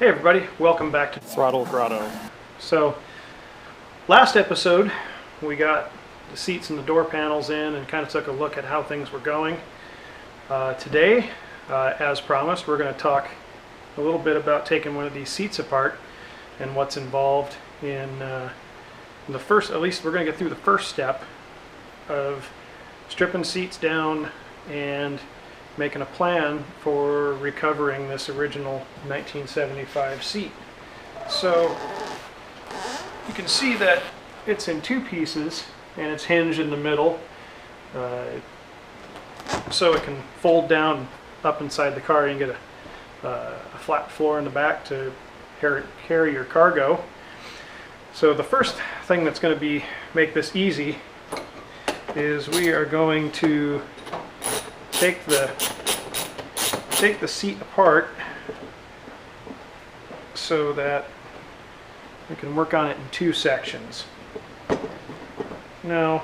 Hey everybody, welcome back to Throttle Grotto. So, last episode we got the seats and the door panels in and kind of took a look at how things were going. Today, as promised, we're going to talk a little bit about taking one of these seats apart and what's involved in the first, at least we're going to get through the first step of stripping seats down and making a plan for recovering this original 1975 seat. So you can see that it's in two pieces and it's hinged in the middle, so it can fold down up inside the car. You can get a flat floor in the back to carry your cargo. So the first thing that's going to make this easy is we are going to take the seat apart so that we can work on it in two sections. Now,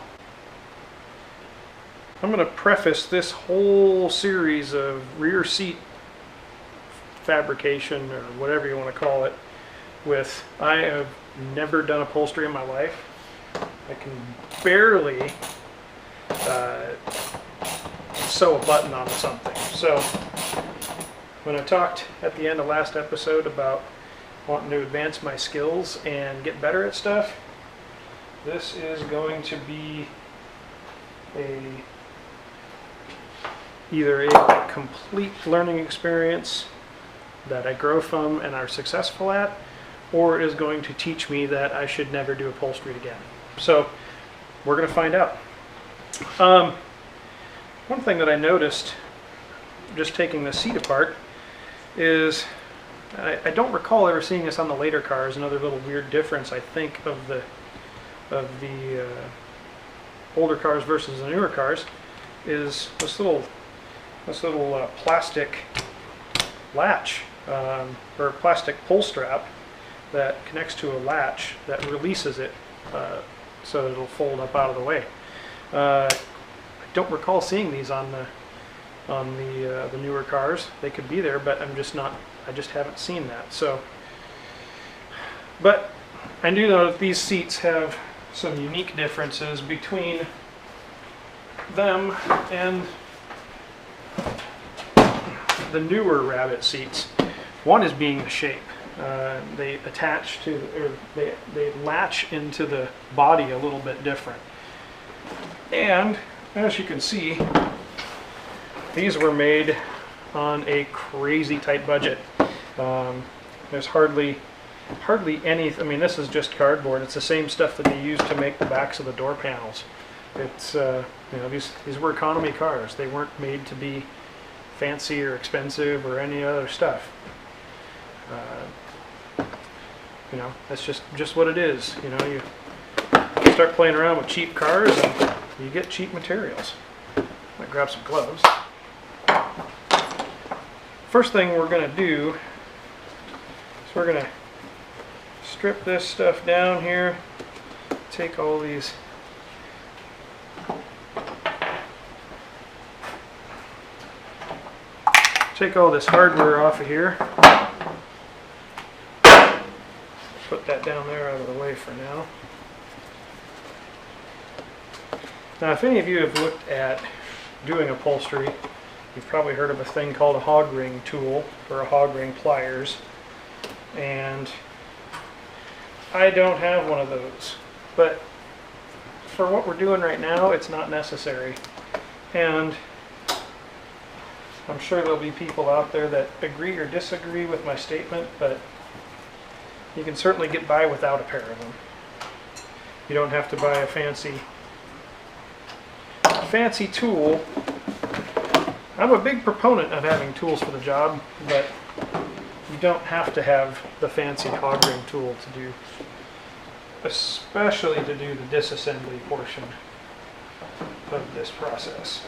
I'm going to preface this whole series of rear seat fabrication, or whatever you want to call it, with I have never done upholstery in my life. I can barely sew a button on something. So when I talked at the end of last episode about wanting to advance my skills and get better at stuff, this is going to be either a complete learning experience that I grow from and are successful at, or it is going to teach me that I should never do upholstery again. So we're going to find out. One thing that I noticed just taking the seat apart is I don't recall ever seeing this on the later cars. Another little weird difference, I think, of the older cars versus the newer cars is this little plastic latch or plastic pull strap that connects to a latch that releases it so that it'll fold up out of the way. I don't recall seeing these on the newer cars. They could be there, but I just haven't seen that. So, but I do know that these seats have some unique differences between them and the newer Rabbit seats. One is being the shape. They attach to, or they latch into the body a little bit different. And as you can see, these were made on a crazy tight budget. There's hardly any, I mean, this is just cardboard. It's the same stuff that they used to make the backs of the door panels. It's, these were economy cars. They weren't made to be fancy or expensive or any other stuff. That's just what it is. You start playing around with cheap cars and you get cheap materials. Might grab some gloves. First thing we're going to do is we're going to strip this stuff down here. Take all these all this hardware off of here. Put that down there out of the way for now. Now, if any of you have looked at doing upholstery, you've probably heard of a thing called a hog ring tool, or a hog ring pliers. And I don't have one of those, but for what we're doing right now, it's not necessary. And I'm sure there'll be people out there that agree or disagree with my statement, but you can certainly get by without a pair of them. You don't have to buy a fancy tool. I'm a big proponent of having tools for the job, but you don't have to have the fancy hog ring tool to do, especially to do the disassembly portion of this process.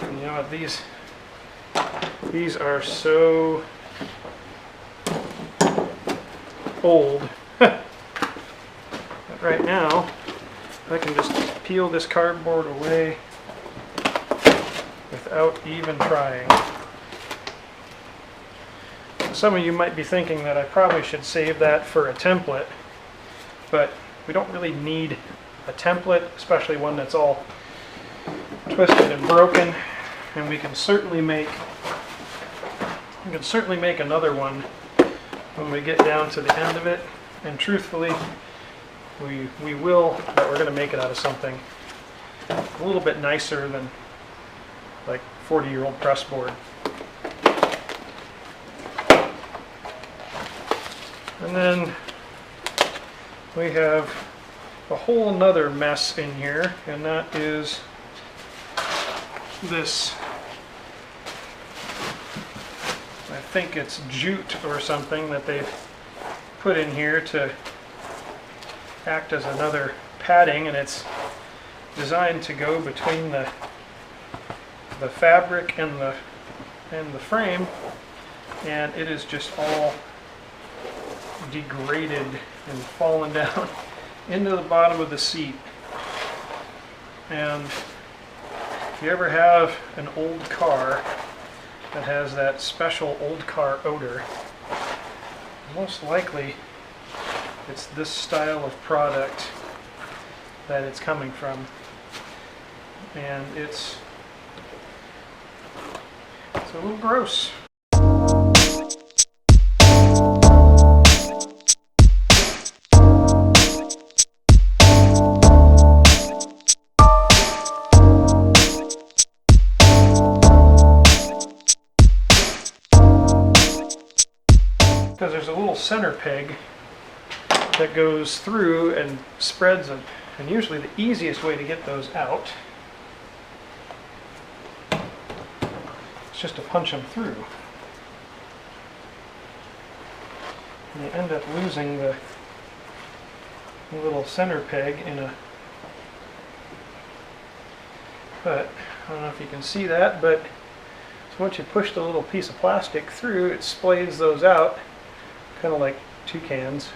And you know what, these are so old that right now I can just peel this cardboard away without even trying. Some of you might be thinking that I probably should save that for a template, but we don't really need a template, especially one that's all twisted and broken, and we can certainly make another one when we get down to the end of it. And truthfully, we will, but we're going to make it out of something a little bit nicer than like 40-year-old press board. And then we have a whole nother mess in here, and that is this, I think it's jute or something that they've put in here to act as another padding, and it's designed to go between the fabric and the frame, and it is just all degraded and fallen down into the bottom of the seat. And if you ever have an old car that has that special old car odor, most likely it's this style of product that it's coming from. And it's a little gross. Because there's a little center peg that goes through and spreads them. And usually the easiest way to get those out is just to punch them through. And you end up losing the little center peg in a... But I don't know if you can see that, but so once you push the little piece of plastic through, it splays those out, kind of like toucans,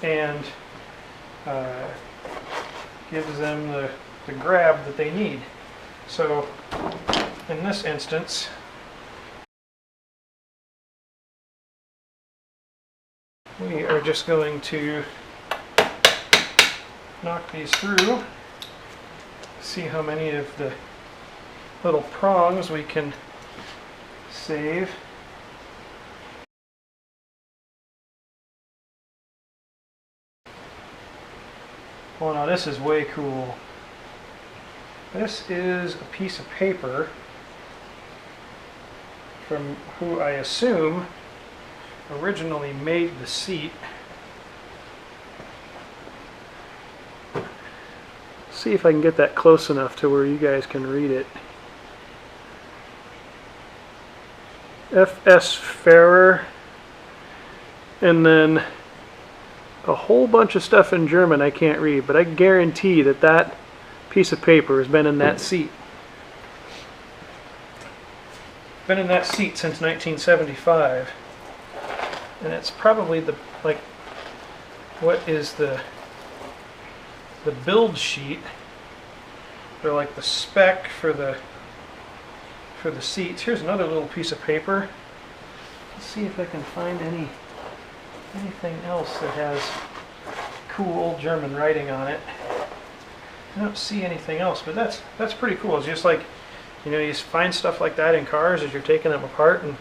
and gives them the grab that they need. So in this instance, we are just going to knock these through, see how many of the little prongs we can save. Oh, now this is way cool. This is a piece of paper from who I assume originally made the seat. See if I can get that close enough to where you guys can read it. F.S. Ferrer, and then a whole bunch of stuff in German I can't read, but I guarantee that that piece of paper has been in that seat. Been in that seat since 1975. And it's probably the, like, what is the build sheet, or like the spec for the seats. Here's another little piece of paper. Let's see if I can find anything else that has cool old German writing on it. I don't see anything else, but that's pretty cool. It's just like, you know, you find stuff like that in cars as you're taking them apart, and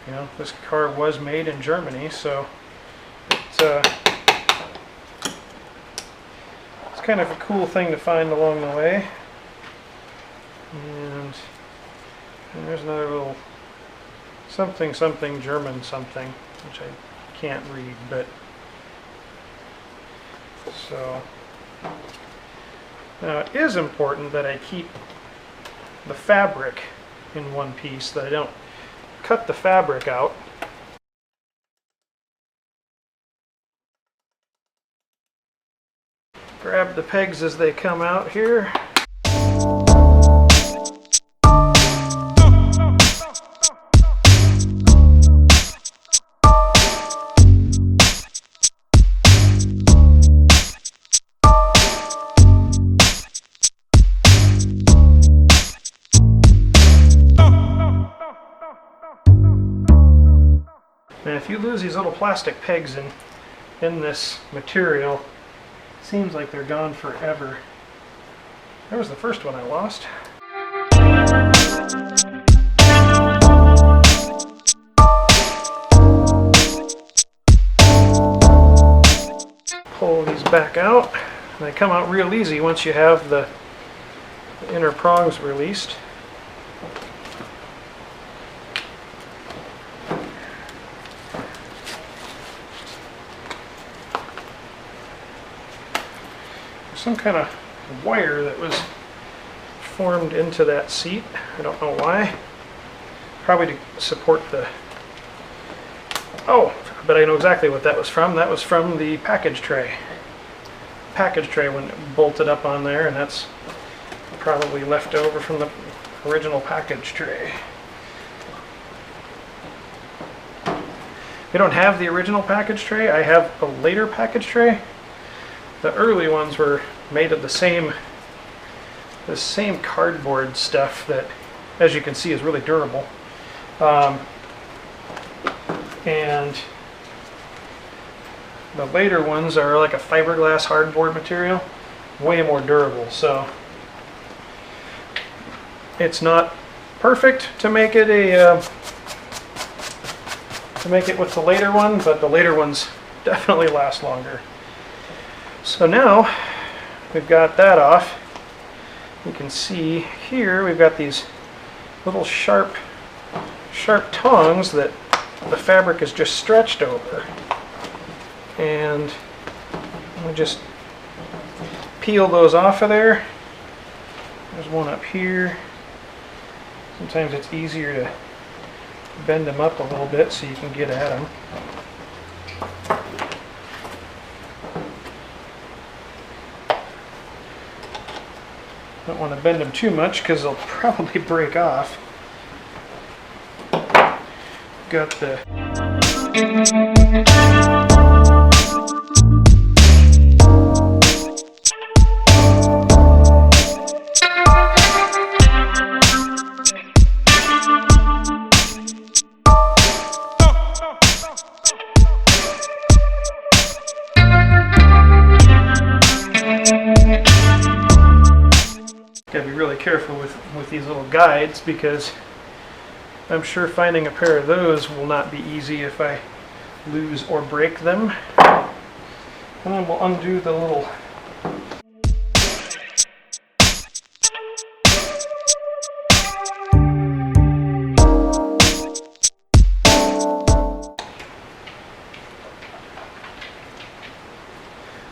you know, this car was made in Germany, so it's kind of a cool thing to find along the way. And there's another little something German something, which I can't read, but so now it is important that I keep the fabric in one piece, that I don't cut the fabric out. Grab the pegs as they come out here. lose these little plastic pegs in this material, it seems like they're gone forever. There was the first one I lost. Pull these back out. They come out real easy once you have the inner prongs released. Some kind of wire that was formed into that seat. I don't know why. Probably to support the... Oh, but I know exactly what that was from. That was from the package tray. Package tray when it bolted up on there, and that's probably left over from the original package tray. We don't have the original package tray. I have a later package tray. The early ones were made of the same cardboard stuff that, as you can see, is really durable. And the later ones are like a fiberglass hardboard material, way more durable. So it's not perfect to make it with the later one, but the later ones definitely last longer. So now we've got that off. You can see here we've got these little sharp tongs that the fabric is just stretched over. And we just peel those off of there. There's one up here. Sometimes it's easier to bend them up a little bit so you can get at them. Don't want to bend them too much because they'll probably break off. Got the gotta be really careful with these little guides, because I'm sure finding a pair of those will not be easy if I lose or break them. And then we'll undo the little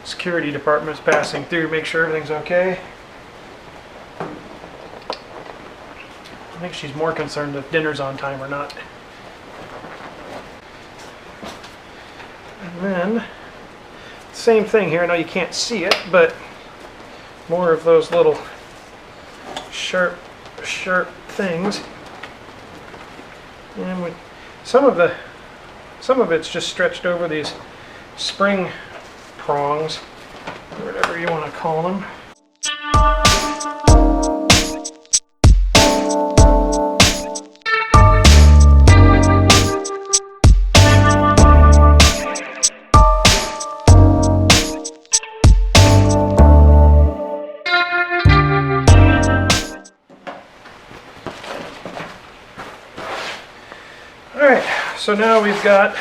security department's passing through, make sure everything's okay. I think she's more concerned if dinner's on time or not. And then, same thing here. I know you can't see it, but more of those little sharp things. And some of it's just stretched over these spring prongs, or whatever you want to call them. So now we've got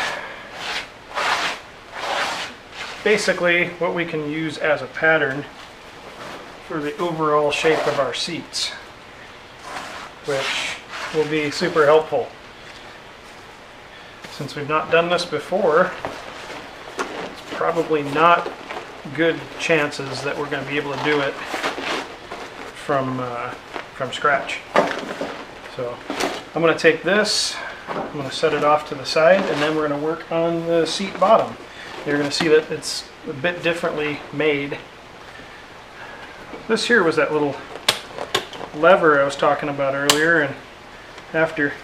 basically what we can use as a pattern for the overall shape of our seats, which will be super helpful. Since we've not done this before, it's probably not good chances that we're going to be able to do it from scratch. So I'm going to take this, I'm going to set it off to the side, and then we're going to work on the seat bottom. You're going to see that it's a bit differently made. This here was that little lever I was talking about earlier, and after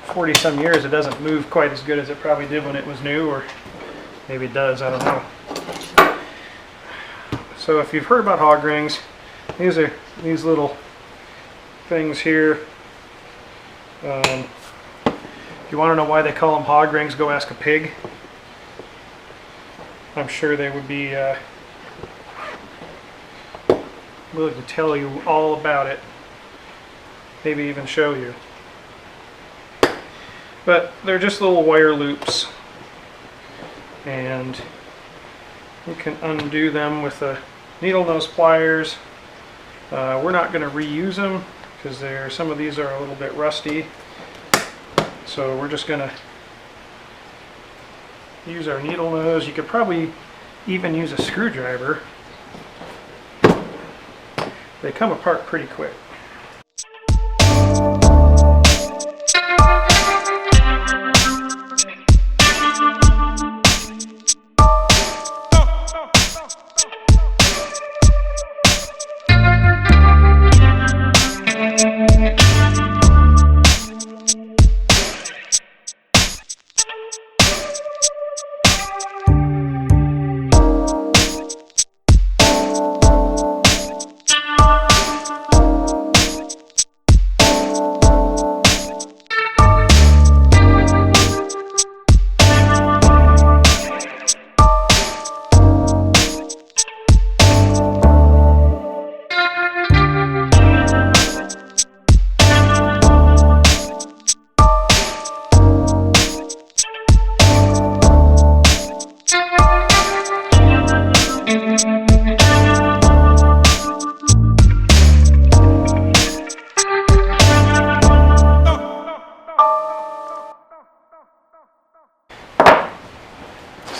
40 some years it doesn't move quite as good as it probably did when it was new, or maybe it does, I don't know. So if you've heard about hog rings, these are these little things here. If You want to know why they call them hog rings? Go ask a pig. I'm sure they would be willing to tell you all about it. Maybe even show you. But they're just little wire loops. And you can undo them with the needle nose pliers. We're not going to reuse them because some of these are a little bit rusty. So we're just going to use our needle nose. You could probably even use a screwdriver. They come apart pretty quick.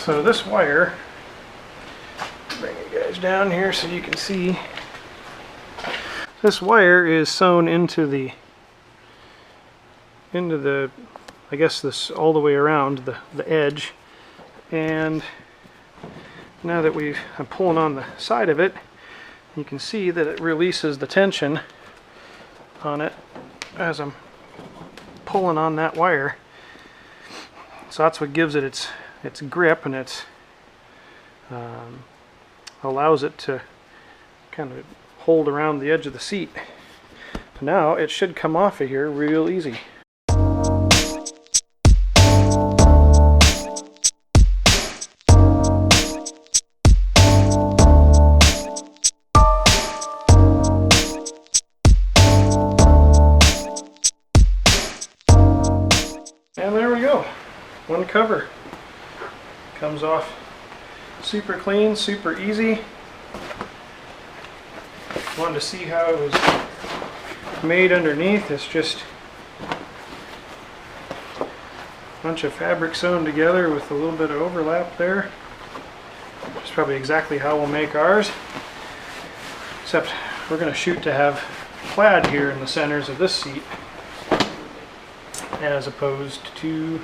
So this wire, bring you guys down here so you can see, this wire is sewn into the, I guess this all the way around the edge, and now that I'm pulling on the side of it, you can see that it releases the tension on it as I'm pulling on that wire. So that's what gives it its grip, and it allows it to kind of hold around the edge of the seat. Now it should come off of here real easy. And there we go, one cover. Comes off super clean, super easy. Wanted to see how it was made underneath. It's just a bunch of fabric sewn together with a little bit of overlap there. It's probably exactly how we'll make ours, except we're going to shoot to have plaid here in the centers of this seat as opposed to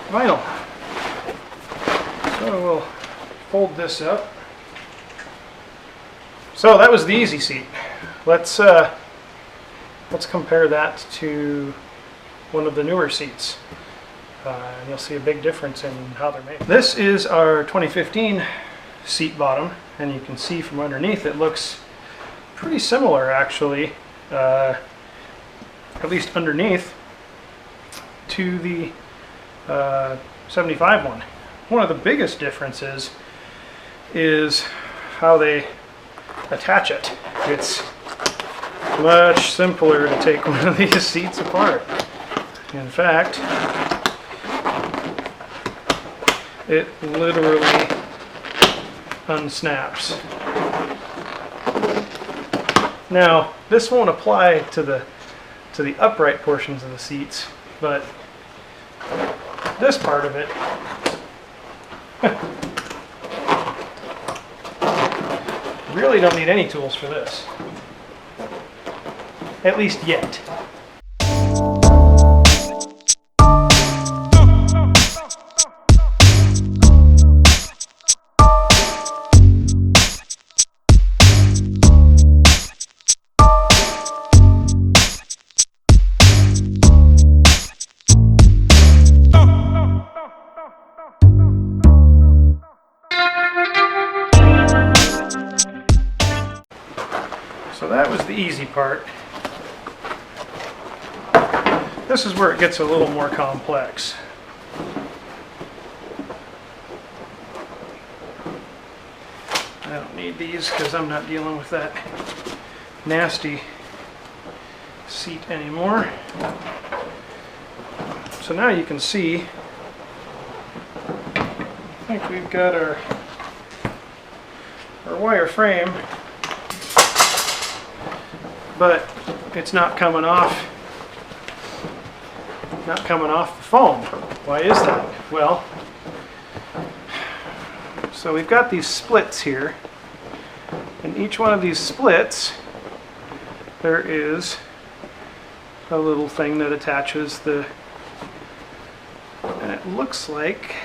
vinyl. So we'll fold this up. So that was the easy seat. Let's compare that to one of the newer seats. And you'll see a big difference in how they're made. This is our 2015 seat bottom, and you can see from underneath it looks pretty similar actually, at least underneath, to the 75 one. One of the biggest differences is how they attach it. It's much simpler to take one of these seats apart. In fact, it literally unsnaps. Now, this won't apply to the upright portions of the seats, but this part of it really don't need any tools for this. At least yet. So that was the easy part. This is where it gets a little more complex. I don't need these because I'm not dealing with that nasty seat anymore. So now you can see, I think we've got our wire frame, but it's not coming off the foam. Why is that? Well, so we've got these splits here, and each one of these splits, there is a little thing that attaches the, and it looks like,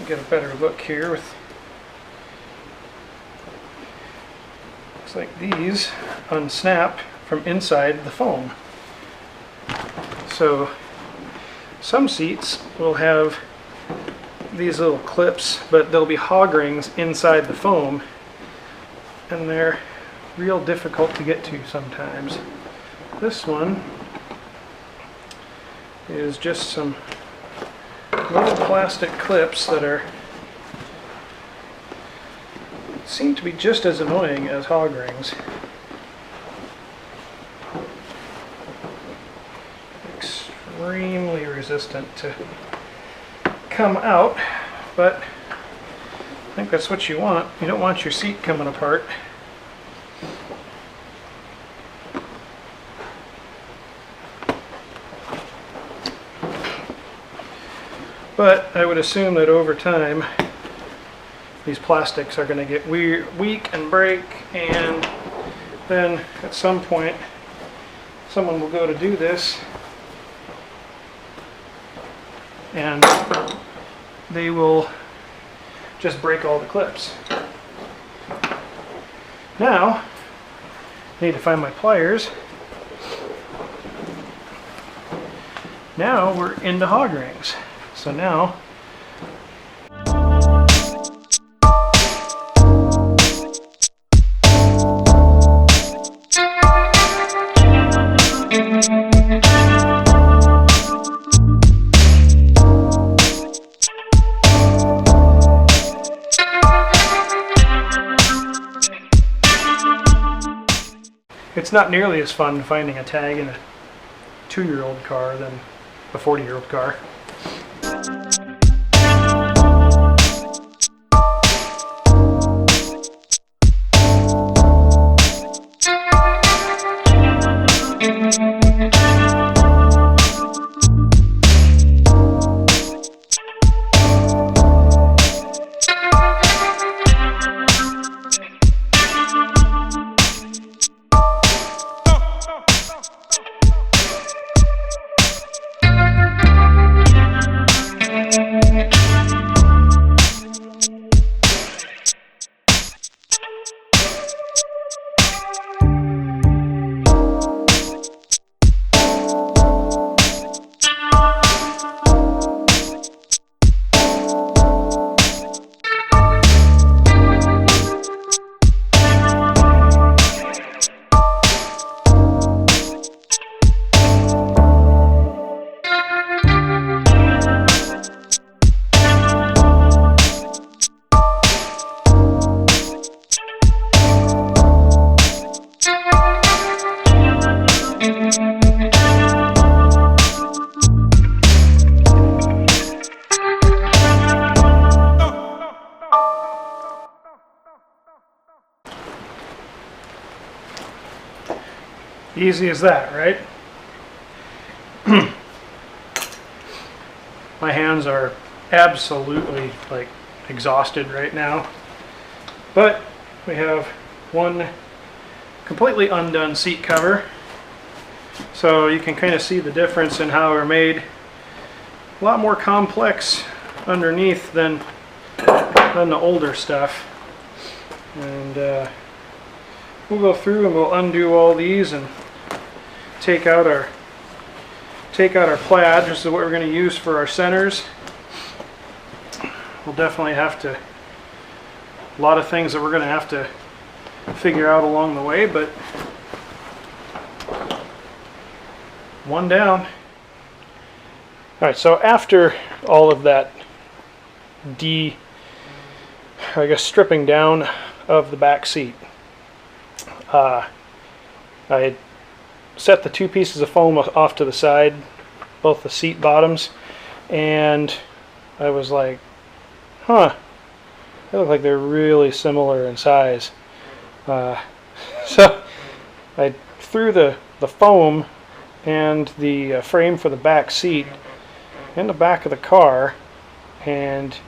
get a better look here with, looks like these unsnap from inside the foam. So some seats will have these little clips, but there'll be hog rings inside the foam, and they're real difficult to get to sometimes. This one is just some little plastic clips that seem to be just as annoying as hog rings. Extremely resistant to come out, but I think that's what you want. You don't want your seat coming apart. But I would assume that over time these plastics are going to get weak and break, and then at some point someone will go to do this and they will just break all the clips. Now I need to find my pliers. Now we're into hog rings. So now it's not nearly as fun finding a tag in a 2-year-old car than a 40-year-old car. Easy as that, right? My hands are absolutely like exhausted right now, but we have one completely undone seat cover, so you can kind of see the difference in how they're made. A lot more complex underneath than the older stuff, and we'll go through and we'll undo all these and take out our plaid. This is what we're going to use for our centers. We'll definitely have to, a lot of things that we're going to have to figure out along the way, but One down. All right, so after all of that stripping down of the back seat, I had set the two pieces of foam off to the side, both the seat bottoms, and I was like, huh, they look like they're really similar in size. So I threw the foam and the frame for the back seat in the back of the car, and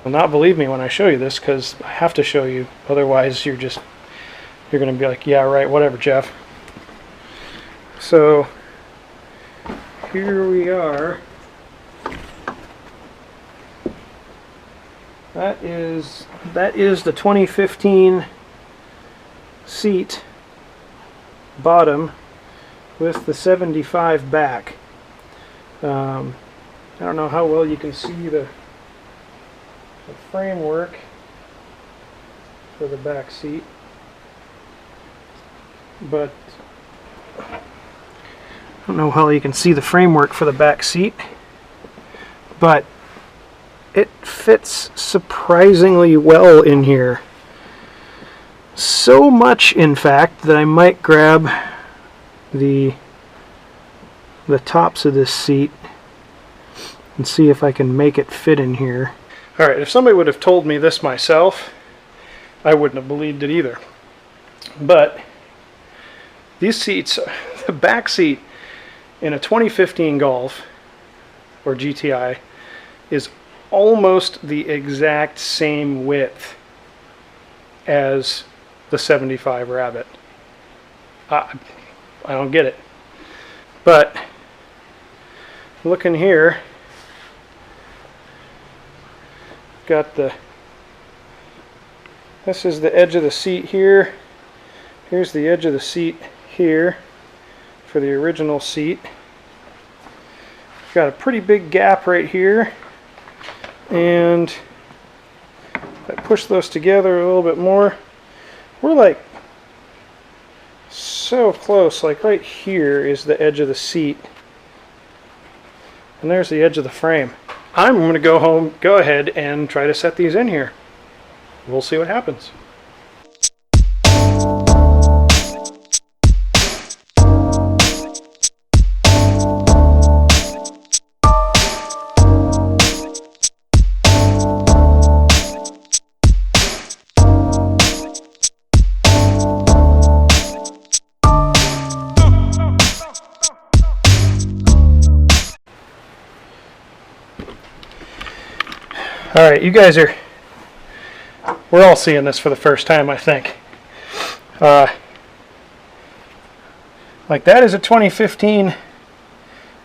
you'll not believe me when I show you this, because I have to show you, otherwise you're going to be like, yeah, right, whatever, Jeff. So here we are. That is the 2015 seat bottom with the 75 back. I don't know how well you can see the framework for the back seat, but I don't know how you can see the framework for the back seat, but it fits surprisingly well in here. So much, in fact, that I might grab the tops of this seat and see if I can make it fit in here. Alright, if somebody would have told me this myself, I wouldn't have believed it either. But these seats, the back seat in a 2015 Golf or GTI is almost the exact same width as the 75 Rabbit. I don't get it. But looking here, got this is the edge of the seat here. Here's the edge of the seat here for the original seat. Got a pretty big gap right here, and if I push those together a little bit more, we're like so close. Like right here is the edge of the seat, and there's the edge of the frame. I'm going to go ahead and try to set these in here. We'll see what happens. Alright, you guys we're all seeing this for the first time, I think. Like, that is a 2015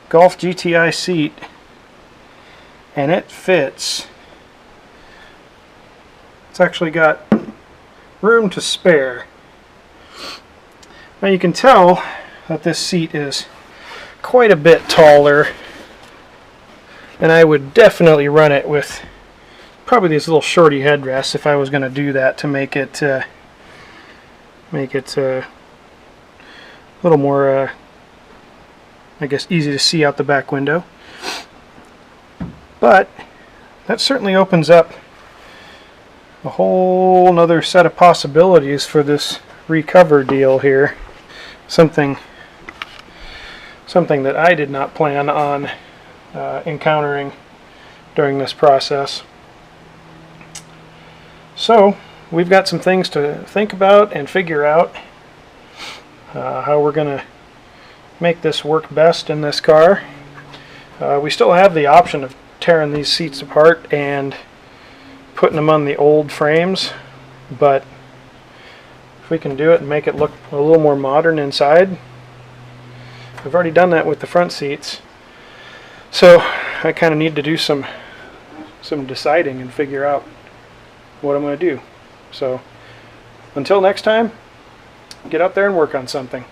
Golf GTI seat, and it fits. It's actually got room to spare. Now you can tell that this seat is quite a bit taller, and I would definitely run it with probably these little shorty headrests if I was going to do that, to make it a little more, I guess, easy to see out the back window. But that certainly opens up a whole nother set of possibilities for this recover deal here. Something that I did not plan on encountering during this process. So we've got some things to think about and figure out how we're going to make this work best in this car. We still have the option of tearing these seats apart and putting them on the old frames, but if we can do it and make it look a little more modern inside, we've already done that with the front seats. So I kind of need to do some deciding and figure out what I'm going to do. So until next time, get out there and work on something.